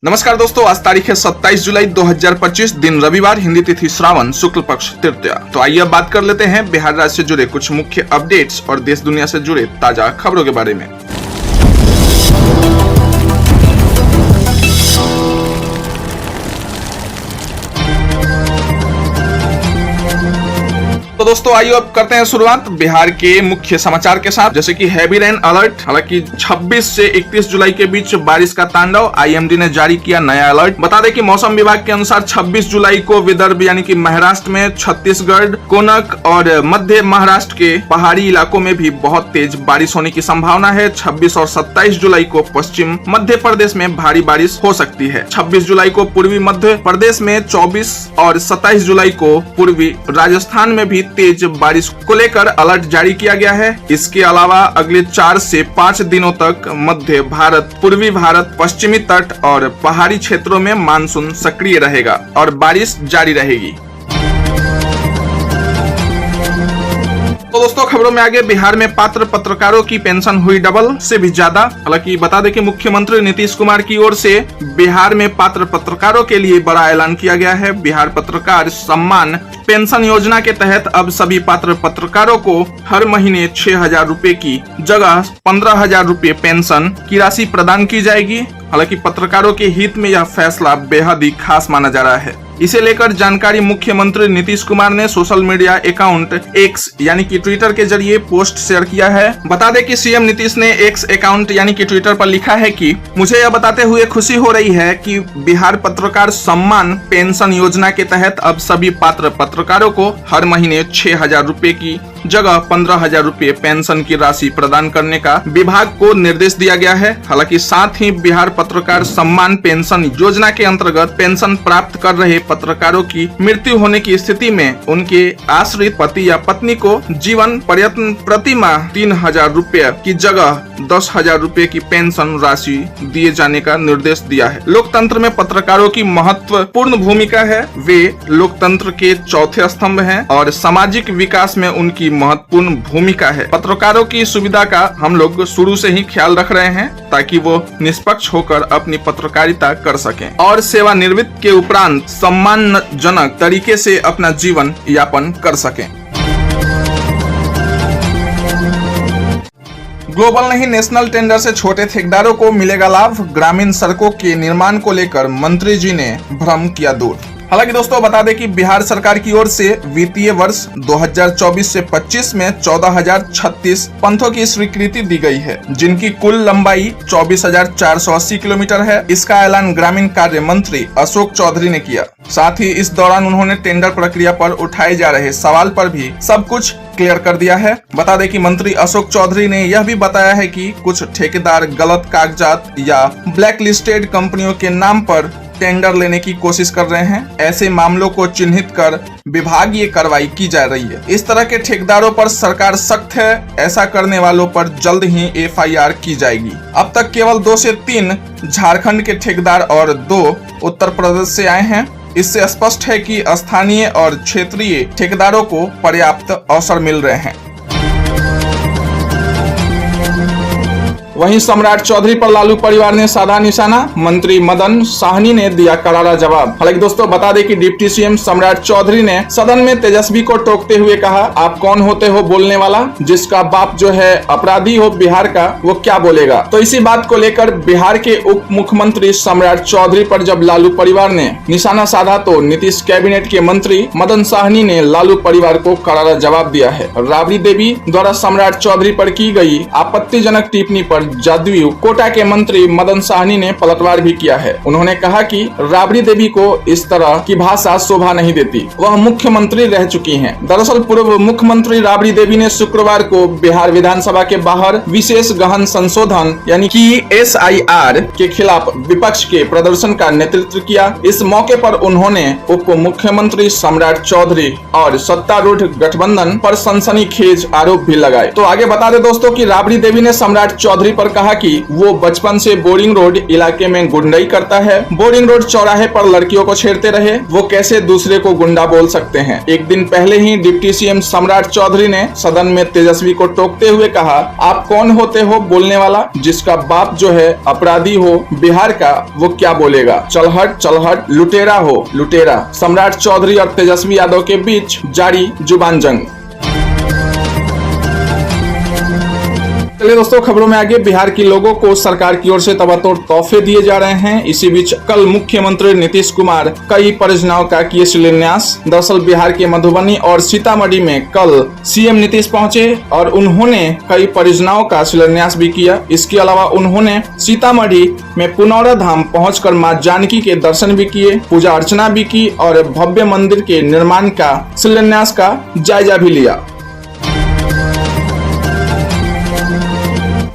नमस्कार दोस्तों, आज तारीख है 27 जुलाई 2025, दिन रविवार, हिंदी तिथि श्रावण शुक्ल पक्ष तृतीया। तो आइए अब बात कर लेते हैं बिहार राज्य से जुड़े कुछ मुख्य अपडेट्स और देश दुनिया से जुड़े ताजा खबरों के बारे में। तो दोस्तों आइए अब करते हैं शुरुआत बिहार के मुख्य समाचार के साथ, जैसे कि हैवी रेन अलर्ट। हालांकि 26 से 31 जुलाई के बीच बारिश का तांडव, आईएमडी ने जारी किया नया अलर्ट। बता दें कि मौसम विभाग के अनुसार 26 जुलाई को विदर्भ यानी कि महाराष्ट्र में, छत्तीसगढ़, कोनक और मध्य महाराष्ट्र के पहाड़ी इलाकों में भी बहुत तेज बारिश होने की संभावना है। 26 और 27 जुलाई को पश्चिम मध्य प्रदेश में भारी बारिश हो सकती है। 26 जुलाई को पूर्वी मध्य प्रदेश में, 24 और 27 जुलाई को पूर्वी राजस्थान में भी तेज बारिश को लेकर अलर्ट जारी किया गया है। इसके अलावा अगले 4 से 5 दिनों तक मध्य भारत, पूर्वी भारत, पश्चिमी तट और पहाड़ी क्षेत्रों में मानसून सक्रिय रहेगा और बारिश जारी रहेगी। तो दोस्तों खबरों में आगे, बिहार में पात्र पत्रकारों की पेंशन हुई डबल से भी ज्यादा। हालांकि बता दें कि मुख्यमंत्री नीतीश कुमार की ओर से बिहार में पात्र पत्रकारों के लिए बड़ा ऐलान किया गया है। बिहार पत्रकार सम्मान पेंशन योजना के तहत अब सभी पात्र पत्रकारों को हर महीने 6,000 रूपए की जगह 15,000 रूपए पेंशन की राशि प्रदान की जाएगी। हालांकि पत्रकारों के हित में यह फैसला बेहद ही खास माना जा रहा है। इसे लेकर जानकारी मुख्यमंत्री नीतीश कुमार ने सोशल मीडिया अकाउंट एक्स यानी कि ट्विटर के जरिए पोस्ट शेयर किया है। बता दें कि सीएम नीतीश ने एक्स अकाउंट यानी कि ट्विटर पर लिखा है कि मुझे यह बताते हुए खुशी हो रही है कि बिहार पत्रकार सम्मान पेंशन योजना के तहत अब सभी पात्र पत्रकारों को हर महीने 6,000 रूपए की जगह 15,000 रूपए पेंशन की राशि प्रदान करने का विभाग को निर्देश दिया गया है। हालांकि साथ ही बिहार पत्रकार सम्मान पेंशन योजना के अंतर्गत पेंशन प्राप्त कर रहे पत्रकारों की मृत्यु होने की स्थिति में उनके आश्रित पति या पत्नी को जीवन पर्यटन प्रति माह 3,000 रूपए की जगह 10,000 रूपए की पेंशन राशि दिए जाने का निर्देश दिया है। लोकतंत्र में पत्रकारों की महत्वपूर्ण भूमिका है। वे लोकतंत्र के चौथे स्तंभ हैं और सामाजिक विकास में उनकी महत्वपूर्ण भूमिका है। पत्रकारों की सुविधा का हम लोग शुरू से ही ख्याल रख रहे हैं ताकि वो निष्पक्ष होकर अपनी पत्रकारिता कर सकें और सेवानिवृत्त के उपरांत सम्मानजनक तरीके से अपना जीवन यापन कर सकें। ग्लोबल नहीं, नेशनल टेंडर से छोटे ठेकेदारों को मिलेगा लाभ। ग्रामीण सड़कों के निर्माण को लेकर मंत्री जी ने भ्रम किया दूर। हालांकि दोस्तों बता दें कि बिहार सरकार की ओर से वित्तीय वर्ष 2024 से 25 में 14,036 पंथों की स्वीकृति दी गई है, जिनकी कुल लंबाई 24,480 किलोमीटर है। इसका ऐलान ग्रामीण कार्य मंत्री अशोक चौधरी ने किया। साथ ही इस दौरान उन्होंने टेंडर प्रक्रिया पर उठाए जा रहे सवाल पर भी सब कुछ क्लियर कर दिया है। बता दें कि मंत्री अशोक चौधरी ने यह भी बताया है कि कुछ ठेकेदार गलत कागजात या ब्लैक लिस्टेड कंपनियों के नाम पर टेंडर लेने की कोशिश कर रहे हैं। ऐसे मामलों को चिन्हित कर विभागीय कार्रवाई की जा रही है। इस तरह के ठेकेदारों पर सरकार सख्त है। ऐसा करने वालों पर जल्द ही एफआईआर की जाएगी। अब तक केवल 2 से 3 झारखंड के ठेकेदार और 2 उत्तर प्रदेश से आए हैं। इससे स्पष्ट है कि स्थानीय और क्षेत्रीय ठेकेदारों को पर्याप्त अवसर मिल रहे हैं। वहीं सम्राट चौधरी पर लालू परिवार ने साधा निशाना, मंत्री मदन साहनी ने दिया करारा जवाब। हालांकि दोस्तों बता दें कि डिप्टी सीएम सम्राट चौधरी ने सदन में तेजस्वी को टोकते हुए कहा, आप कौन होते हो बोलने वाला, जिसका बाप जो है अपराधी हो बिहार का, वो क्या बोलेगा। तो इसी बात को लेकर बिहार के उप मुख्यमंत्री सम्राट चौधरी पर जब लालू परिवार ने निशाना साधा तो नीतीश कैबिनेट के मंत्री मदन साहनी ने लालू परिवार को करारा जवाब दिया है। राबड़ी देवी द्वारा सम्राट चौधरी पर की गई आपत्तिजनक टिप्पणी पर जदयू कोटा के मंत्री मदन साहनी ने पलटवार भी किया है। उन्होंने कहा कि राबड़ी देवी को इस तरह की भाषा शोभा नहीं देती, वह मुख्यमंत्री रह चुकी हैं। दरअसल पूर्व मुख्यमंत्री राबड़ी देवी ने शुक्रवार को बिहार विधानसभा के बाहर विशेष गहन संशोधन यानी कि SIR के खिलाफ विपक्ष के प्रदर्शन का नेतृत्व किया। इस मौके पर उन्होंने उप मुख्यमंत्री सम्राट चौधरी और सत्तारूढ़ गठबंधन पर सनसनीखेज आरोप भी लगाए। तो आगे बता दें दोस्तों कि राबड़ी देवी ने सम्राट चौधरी पर कहा कि वो बचपन से बोरिंग रोड इलाके में गुंडाई करता है। बोरिंग रोड चौराहे पर लड़कियों को छेड़ते रहे, वो कैसे दूसरे को गुंडा बोल सकते हैं। एक दिन पहले ही डिप्टी सीएम सम्राट चौधरी ने सदन में तेजस्वी को टोकते हुए कहा, आप कौन होते हो बोलने वाला, जिसका बाप जो है अपराधी हो बिहार का, वो क्या बोलेगा, चलहट लुटेरा हो लुटेरा। सम्राट चौधरी और तेजस्वी यादव के बीच जारी जुबान जंग। चलिए दोस्तों, खबरों में आगे। बिहार के लोगों को सरकार की ओर से तबातोड़ तोहफे दिए जा रहे हैं। इसी बीच कल मुख्यमंत्री नीतीश कुमार कई परियोजनाओं का किए शिलान्यास। दरअसल बिहार के मधुबनी और सीतामढ़ी में कल सीएम नीतीश पहुंचे और उन्होंने कई परियोजनाओं का शिलान्यास भी किया। इसके अलावा उन्होंने सीतामढ़ी में पुनौरा धाम पहुंचकर मां जानकी के दर्शन भी किए, पूजा अर्चना भी की और भव्य मंदिर के निर्माण का शिलान्यास का जायजा भी लिया।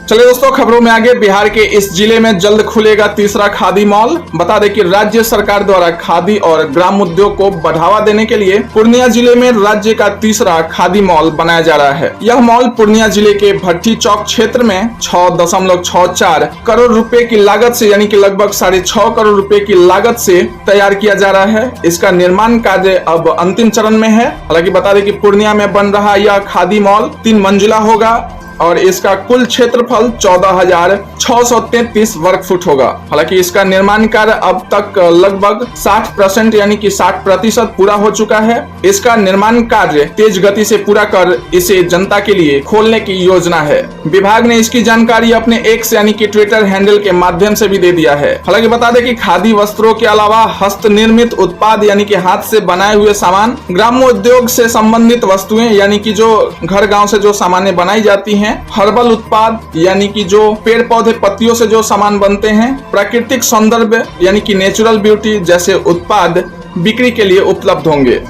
चलिए दोस्तों, खबरों में आगे। बिहार के इस जिले में जल्द खुलेगा तीसरा खादी मॉल। बता दें कि राज्य सरकार द्वारा खादी और ग्राम उद्योग को बढ़ावा देने के लिए पूर्णिया जिले में राज्य का तीसरा खादी मॉल बनाया जा रहा है। यह मॉल पूर्णिया जिले के भट्टी चौक क्षेत्र में 6.64 करोड़ रुपए की लागत से, यानी कि लगभग 6.5 करोड़ रुपए की लागत से तैयार किया जा रहा है। इसका निर्माण कार्य अब अंतिम चरण में है। हालांकि बता दें कि पूर्णिया में बन रहा यह खादी मॉल 3 मंजिला होगा और इसका कुल क्षेत्रफल 14,633 वर्ग फुट होगा। हालांकि इसका निर्माण कार्य अब तक लगभग 60% यानी कि 60% पूरा हो चुका है। इसका निर्माण कार्य तेज गति से पूरा कर इसे जनता के लिए खोलने की योजना है। विभाग ने इसकी जानकारी अपने एक्स यानी कि ट्विटर हैंडल के माध्यम से भी दे दिया है। हालांकि बता दें कि खादी वस्त्रों के अलावा हस्त निर्मित उत्पाद यानी कि हाथ से बनाए हुए सामान, ग्राम्य उद्योग से संबंधित वस्तुएं यानी कि जो घर गाँव से जो सामानें बनाई जाती हैं, हर्बल उत्पाद यानी कि जो पेड़ पौधे पत्तियों से जो सामान बनते हैं, प्राकृतिक सौंदर्य यानी कि नेचुरल ब्यूटी जैसे उत्पाद बिक्री के लिए उपलब्ध होंगे।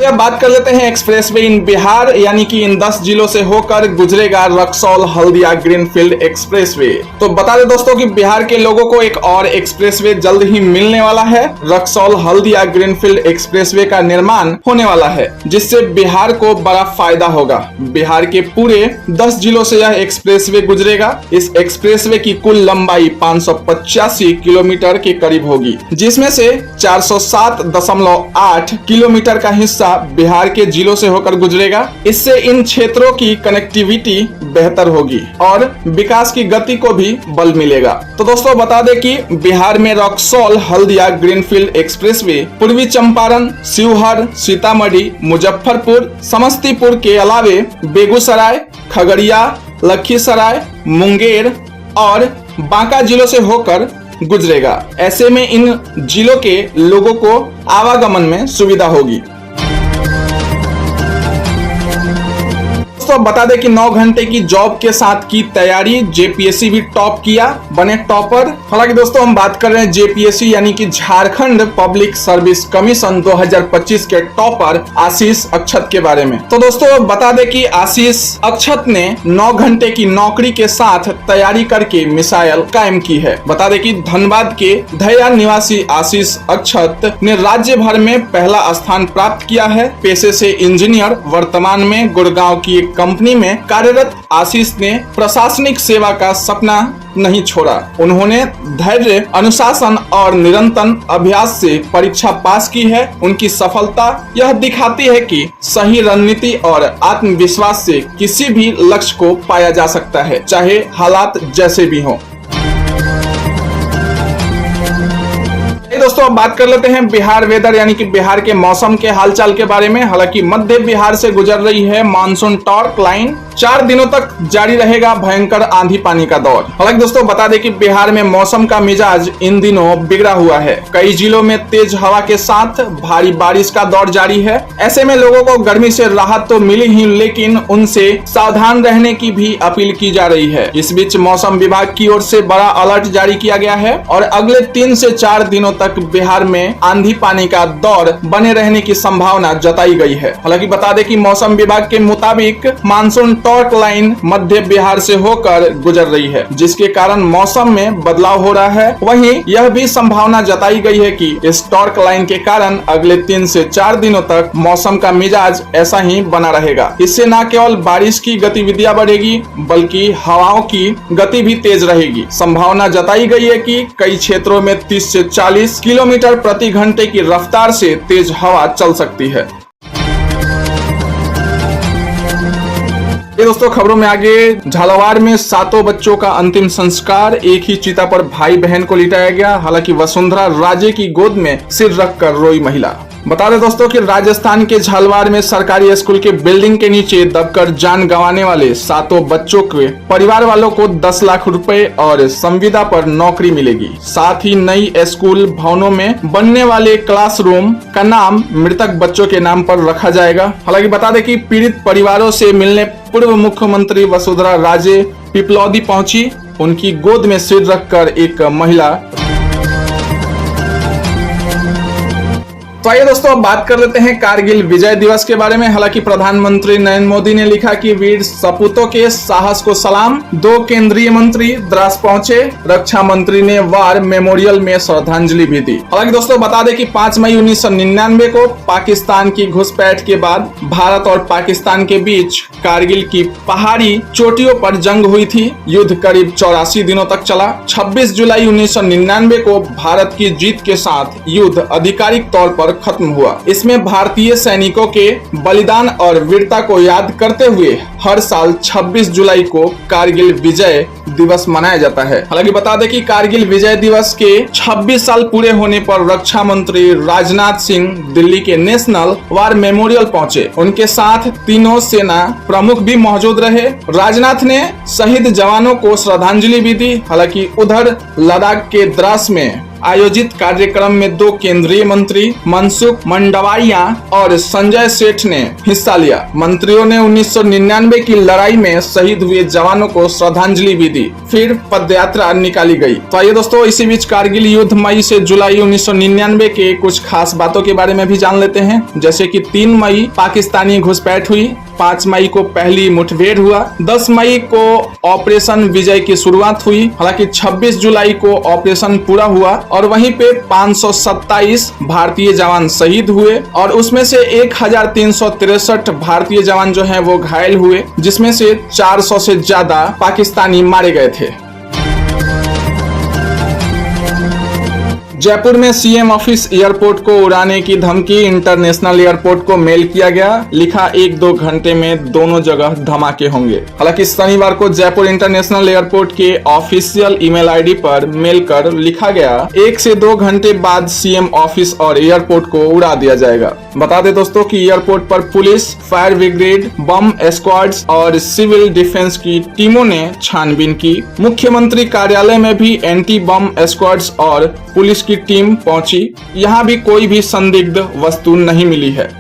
अब बात कर लेते हैं एक्सप्रेसवे इन बिहार, यानी कि इन 10 जिलों से होकर गुजरेगा रक्सौल हल्दिया ग्रीनफील्ड एक्सप्रेसवे। तो बता दें दोस्तों कि बिहार के लोगों को एक और एक्सप्रेसवे जल्द ही मिलने वाला है। रक्सौल हल्दिया ग्रीनफील्ड एक्सप्रेसवे का निर्माण होने वाला है, जिससे बिहार को बड़ा फायदा होगा। बिहार के पूरे 10 जिलों से यह एक्सप्रेसवे गुजरेगा। इस एक्सप्रेसवे की कुल लंबाई 585 किलोमीटर के करीब होगी, जिसमें से 407.8 किलोमीटर का हिस्सा बिहार के जिलों से होकर गुजरेगा। इससे इन क्षेत्रों की कनेक्टिविटी बेहतर होगी और विकास की गति को भी बल मिलेगा। तो दोस्तों बता दें कि बिहार में रक्सौल हल्दिया ग्रीनफील्ड एक्सप्रेसवे पूर्वी चंपारण, शिवहर, सीतामढ़ी, मुजफ्फरपुर, समस्तीपुर के अलावे बेगूसराय, खगड़िया, लखीसराय, मुंगेर और बांका जिलों से होकर गुजरेगा। ऐसे में इन जिलों के लोगों को आवागमन में सुविधा होगी। दोस्तों बता दें कि 9 घंटे की जॉब के साथ की तैयारी, जेपीएससी भी टॉप किया, बने टॉपर। हालांकि दोस्तों हम बात कर रहे हैं जेपीएससी यानी कि झारखंड पब्लिक सर्विस कमीशन 2025 के टॉपर आशीष अक्षत के बारे में। तो दोस्तों बता दें कि आशीष अक्षत ने 9 घंटे की नौकरी के साथ तैयारी करके मिसाइल कायम की है। बता दें कि धनबाद के धैया निवासी आशीष अक्षत ने राज्य भर में पहला स्थान प्राप्त किया है। पेशे से इंजीनियर, वर्तमान में गुड़गांव की एक कंपनी में कार्यरत आशीष ने प्रशासनिक सेवा का सपना नहीं छोड़ा। उन्होंने धैर्य, अनुशासन और निरंतर अभ्यास से परीक्षा पास की है। उनकी सफलता यह दिखाती है कि सही रणनीति और आत्मविश्वास से किसी भी लक्ष्य को पाया जा सकता है, चाहे हालात जैसे भी हों। दोस्तों अब बात कर लेते हैं बिहार वेदर यानी कि बिहार के मौसम के हालचाल के बारे में। हालांकि मध्य बिहार से गुजर रही है मानसून टॉर्क लाइन। 4 दिनों तक जारी रहेगा भयंकर आंधी पानी का दौर। हालांकि दोस्तों बता दें कि बिहार में मौसम का मिजाज इन दिनों बिगड़ा हुआ है। कई जिलों में तेज हवा के साथ भारी बारिश का दौर जारी है। ऐसे में लोगों को गर्मी से राहत तो मिली ही, लेकिन उनसे सावधान रहने की भी अपील की जा रही है। इस बीच मौसम विभाग की ओर से बड़ा अलर्ट जारी किया गया है और अगले 3 से 4 दिनों तक बिहार में आंधी पानी का दौर बने रहने की संभावना जताई गई है। हालांकि बता दें कि मौसम विभाग के मुताबिक मानसून टॉर्क लाइन मध्य बिहार से होकर गुजर रही है, जिसके कारण मौसम में बदलाव हो रहा है। वहीं यह भी संभावना जताई गई है कि इस टॉर्क लाइन के कारण अगले 3 से 4 दिनों तक मौसम का मिजाज ऐसा ही बना रहेगा। इससे न केवल बारिश की गतिविधियां बढ़ेगी बल्कि हवाओं की गति भी तेज रहेगी। संभावना जताई गई है कि कई क्षेत्रों में 30 से 40 किलोमीटर प्रति घंटे की रफ्तार से तेज हवा चल सकती है। ये दोस्तों खबरों में आगे, झालावाड़ में 7 बच्चों का अंतिम संस्कार, एक ही चिता पर भाई बहन को लिटाया गया। हालांकि वसुंधरा राजे की गोद में सिर रखकर रोई महिला। बता दें दोस्तों कि राजस्थान के झालावाड़ में सरकारी स्कूल के बिल्डिंग के नीचे दबकर जान गंवाने वाले 7 बच्चों के परिवार वालों को 10 लाख रुपए और संविदा पर नौकरी मिलेगी। साथ ही नई स्कूल भवनों में बनने वाले क्लासरूम का नाम मृतक बच्चों के नाम पर रखा जाएगा। हालांकि बता दें कि पीड़ित परिवारों से मिलने पूर्व मुख्यमंत्री वसुंधरा राजे पिपलौदी पहुंची। उनकी गोद में सिर रखकर एक महिला। तो आइए दोस्तों अब बात कर लेते हैं कारगिल विजय दिवस के बारे में। हालांकि प्रधानमंत्री नरेंद्र मोदी ने लिखा कि वीर सपूतों के साहस को सलाम। 2 केंद्रीय मंत्री द्रास पहुंचे। रक्षा मंत्री ने वार मेमोरियल में श्रद्धांजलि भी दी। हालांकि दोस्तों बता दें कि 5 मई 1999 को पाकिस्तान की घुसपैठ के बाद भारत और पाकिस्तान के बीच कारगिल की पहाड़ी चोटियों पर जंग हुई थी। युद्ध करीब 84 दिनों तक चला। 26 जुलाई 1999 को भारत की जीत के साथ युद्ध आधिकारिक तौर पर खत्म हुआ। इसमें भारतीय सैनिकों के बलिदान और वीरता को याद करते हुए हर साल 26 जुलाई को कारगिल विजय दिवस मनाया जाता है। हालांकि बता दें कि कारगिल विजय दिवस के 26 साल पूरे होने पर रक्षा मंत्री राजनाथ सिंह दिल्ली के नेशनल वार मेमोरियल पहुंचे। उनके साथ तीनों सेना प्रमुख भी मौजूद रहे। राजनाथ ने शहीद जवानों को श्रद्धांजलि भी दी। हालांकि उधर लद्दाख के द्रास में आयोजित कार्यक्रम में 2 केंद्रीय मंत्री मनसुख मंडाविया और संजय सेठ ने हिस्सा लिया। मंत्रियों ने 1999 की लड़ाई में शहीद हुए जवानों को श्रद्धांजलि भी दी। फिर पदयात्रा निकाली गई। तो आइए दोस्तों इसी बीच कारगिल युद्ध मई से जुलाई 1999 के कुछ खास बातों के बारे में भी जान लेते हैं। जैसे कि 3 मई पाकिस्तानी घुसपैठ हुई, 5 मई को पहली मुठभेड़ हुआ, 10 मई को ऑपरेशन विजय की शुरुआत हुई। हालांकि 26 जुलाई को ऑपरेशन पूरा हुआ और वहीं पे 527 भारतीय जवान शहीद हुए और उसमें से 1363 भारतीय जवान जो हैं वो घायल हुए, जिसमें से 400 से ज्यादा पाकिस्तानी मारे गए थे। जयपुर में सीएम ऑफिस एयरपोर्ट को उड़ाने की धमकी, इंटरनेशनल एयरपोर्ट को मेल किया गया। लिखा 1-2 घंटे में दोनों जगह धमाके होंगे। हालांकि शनिवार को जयपुर इंटरनेशनल एयरपोर्ट के ऑफिशियल ईमेल आईडी पर मेल कर लिखा गया 1 से 2 घंटे बाद सीएम ऑफिस और एयरपोर्ट को उड़ा दिया जाएगा। बता दें दोस्तों कि एयरपोर्ट पर पुलिस, फायर ब्रिगेड, बम स्क्वाड्स और सिविल डिफेंस की टीमों ने छानबीन की। मुख्यमंत्री कार्यालय में भी एंटी बम स्क्वाड्स और पुलिस की टीम पहुंची। यहां भी कोई भी संदिग्ध वस्तु नहीं मिली है।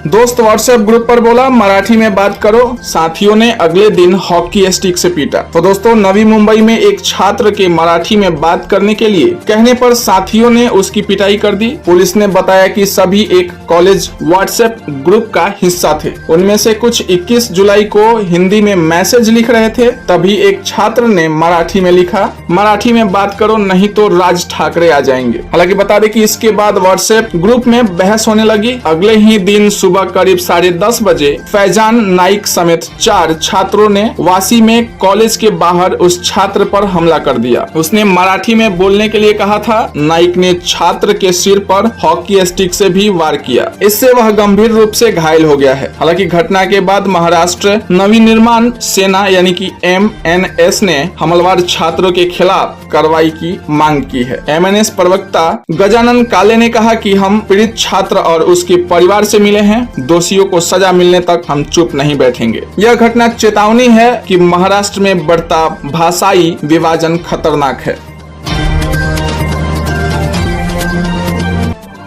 दोस्त व्हाट्सएप ग्रुप पर बोला मराठी में बात करो, साथियों ने अगले दिन हॉकी स्टिक से पीटा। तो दोस्तों नवी मुंबई में एक छात्र के मराठी में बात करने के लिए कहने पर साथियों ने उसकी पिटाई कर दी। पुलिस ने बताया कि सभी एक कॉलेज व्हाट्सएप ग्रुप का हिस्सा थे। उनमें से कुछ 21 जुलाई को हिंदी में मैसेज लिख रहे थे, तभी एक छात्र ने मराठी में लिखा मराठी में बात करो नहीं तो राज ठाकरे आ जाएंगे। हालांकि बता दें कि इसके बाद व्हाट्सएप ग्रुप में बहस होने लगी। अगले ही दिन सुबह करीब 10:30 बजे फैजान नाइक समेत 4 छात्रों ने वासी में कॉलेज के बाहर उस छात्र पर हमला कर दिया। उसने मराठी में बोलने के लिए कहा था। नाइक ने छात्र के सिर पर हॉकी स्टिक से भी वार किया। इससे वह गंभीर रूप से घायल हो गया है। हालांकि घटना के बाद महाराष्ट्र नवनिर्माण सेना यानी कि MNS ने हमलावर छात्रों के खिलाफ कार्रवाई की मांग की है। MNS प्रवक्ता गजानन काले ने कहा कि हम पीड़ित छात्र और उसके परिवार से मिले हैं। दोषियों को सजा मिलने तक हम चुप नहीं बैठेंगे। यह घटना चेतावनी है कि महाराष्ट्र में बढ़ता भाषाई विभाजन खतरनाक है।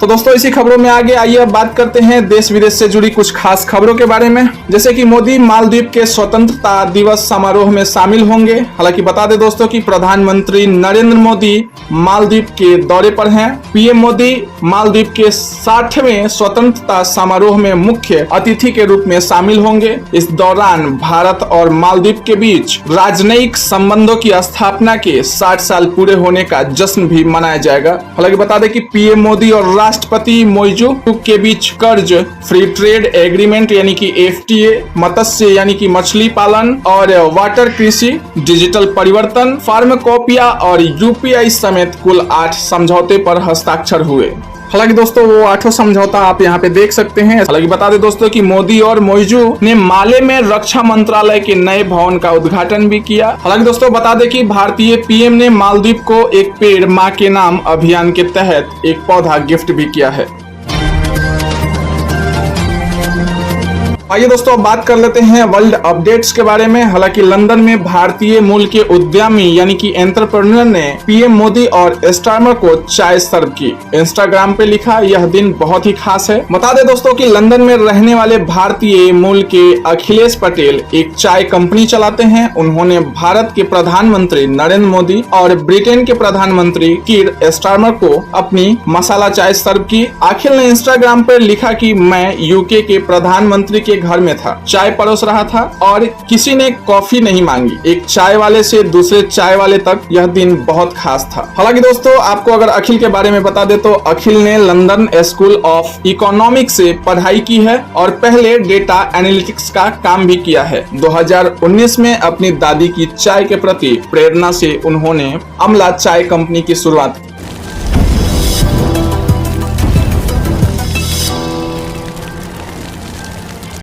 तो दोस्तों इसी खबरों में आगे आइए अब बात करते हैं देश विदेश से जुड़ी कुछ खास खबरों के बारे में। जैसे कि मोदी मालदीव के स्वतंत्रता दिवस समारोह में शामिल होंगे। हालांकि बता दें दोस्तों कि प्रधानमंत्री नरेंद्र मोदी मालदीव के दौरे पर हैं। पीएम मोदी मालदीव के 60वें स्वतंत्रता समारोह में मुख्य अतिथि के रूप में शामिल होंगे। इस दौरान भारत और मालदीव के बीच राजनयिक संबंधों की स्थापना के 60 साल पूरे होने का जश्न भी मनाया जाएगा। हालांकि बता दें कि पीएम मोदी और राष्ट्रपति मोइजू के बीच कर्ज फ्री ट्रेड एग्रीमेंट यानी कि FTA, मत्स्य यानी कि मछली पालन और वाटर कृषि, डिजिटल परिवर्तन, फार्माकोपिया और UPI समेत कुल 8 समझौते पर हस्ताक्षर हुए। हालांकि दोस्तों वो 8 समझौता आप यहाँ पे देख सकते हैं। हालांकि बता दें दोस्तों कि मोदी और मोइजू ने माले में रक्षा मंत्रालय के नए भवन का उद्घाटन भी किया। हालांकि दोस्तों बता दें कि भारतीय पीएम ने मालदीव को एक पेड़ मां के नाम अभियान के तहत एक पौधा गिफ्ट भी किया है। आइए दोस्तों अब बात कर लेते हैं वर्ल्ड अपडेट्स के बारे में। हालांकि लंदन में भारतीय मूल के उद्यमी यानी कि एंटरप्रेन्योर ने पीएम मोदी और स्टारमर को चाय सर्व की। इंस्टाग्राम पे लिखा, यह दिन बहुत ही खास है। बता दें दोस्तों कि लंदन में रहने वाले भारतीय मूल के अखिलेश पटेल एक चाय कंपनी चलाते हैं। उन्होंने भारत के प्रधानमंत्री नरेंद्र मोदी और ब्रिटेन के प्रधानमंत्री कीर स्टारमर को अपनी मसाला चाय सर्व की। अखिल ने इंस्टाग्राम पर लिखा कि मैं UK के प्रधानमंत्री के घर में था, चाय परोस रहा था और किसी ने कॉफी नहीं मांगी। एक चाय वाले से दूसरे चाय वाले तक यह दिन बहुत खास था। हालांकि दोस्तों आपको अगर अखिल के बारे में बता दे तो अखिल ने लंदन स्कूल ऑफ इकोनॉमिक्स से पढ़ाई की है और पहले डेटा एनालिटिक्स का काम भी किया है। 2019 में अपनी दादी की चाय के प्रति प्रेरणा से उन्होंने अमला चाय कंपनी की शुरुआत की।